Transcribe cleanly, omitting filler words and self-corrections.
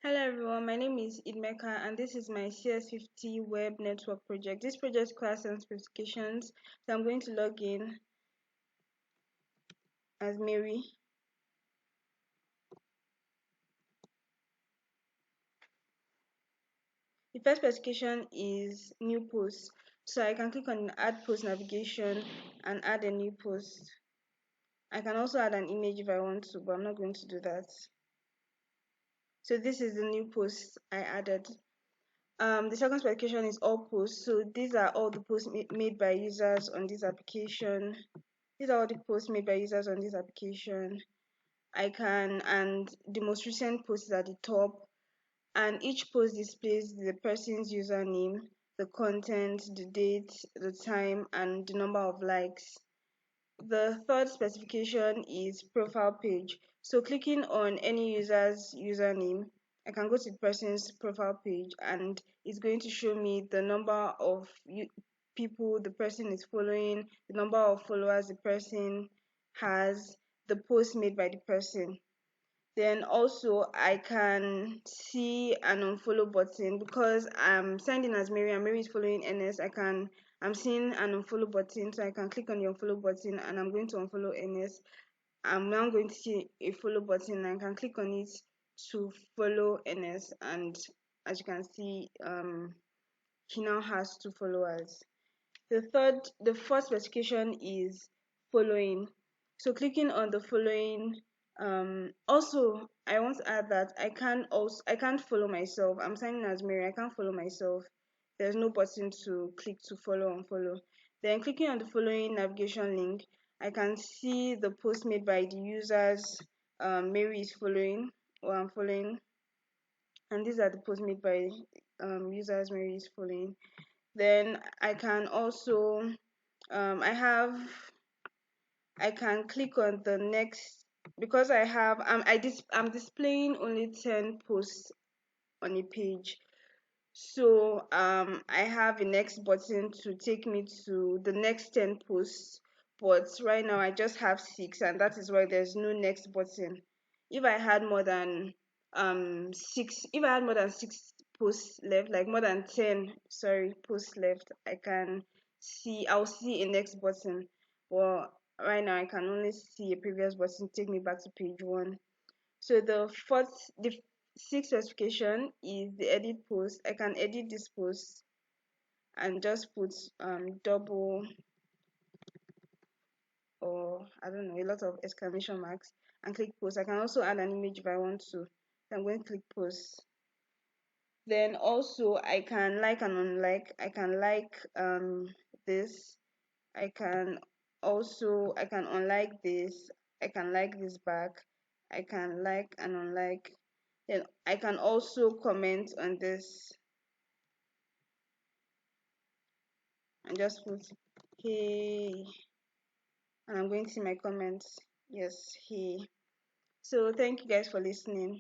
Hello everyone, my name is Idumeka and this is my CS50 Web network project. This project class and specifications, so I'm going to log in as Mary. The first specification is new post, so I can click on add post navigation and add a new post. I can also add an image if I want to, but I'm not going to do that. So this is the new post I added. The second specification is all posts. So these are all the posts made by users on this application. These are all the posts made by users on this application. And the most recent post is at the top, and each post displays the person's username, the content, the date, the time, and the number of likes. The third specification is profile page. So clicking on any user's username, I can go to the person's profile page and it's going to show me the number of people the person is following, the number of followers the person has, the post made by the person. Then also I can see an unfollow button because I'm signed in as Mary and Mary is following NS. I'm seeing an unfollow button, so I can click on the unfollow button and I'm going to unfollow NS. I'm now going to see a follow button and I can click on it to follow NS, and as you can see, he now has 2 followers. The fourth specification is following. So clicking on the following, also I want to add that I can't follow myself. I'm signing as Mary. I can't follow myself. There's no button to click to follow and follow. Then clicking on the following navigation link, I can see the post made by the users. Mary is following, or I'm following, and these are the posts made by users Mary is following. Then I can also I can click on the next, because I'm displaying only 10 posts on a page. So I have a next button to take me to the next 10 posts, but right now I just have 6, and that is why there's no next button. If I had more than 6, if I had more than 6 posts left, like more than 10, sorry, posts left, I'll see a next button. Well, right now I can only see a previous button take me back to page 1. So the sixth specification is the edit post. I can edit this post and just put double, or I don't know, a lot of exclamation marks, and click post. I can also add an image if I want to. So I'm going to click post. Then also I can like and unlike. I can like this. I can unlike this. I can like this back. I can like and unlike. Then I can also comment on this and just put hey, and I'm going to see my comments. Yes, hey. So thank you guys for listening.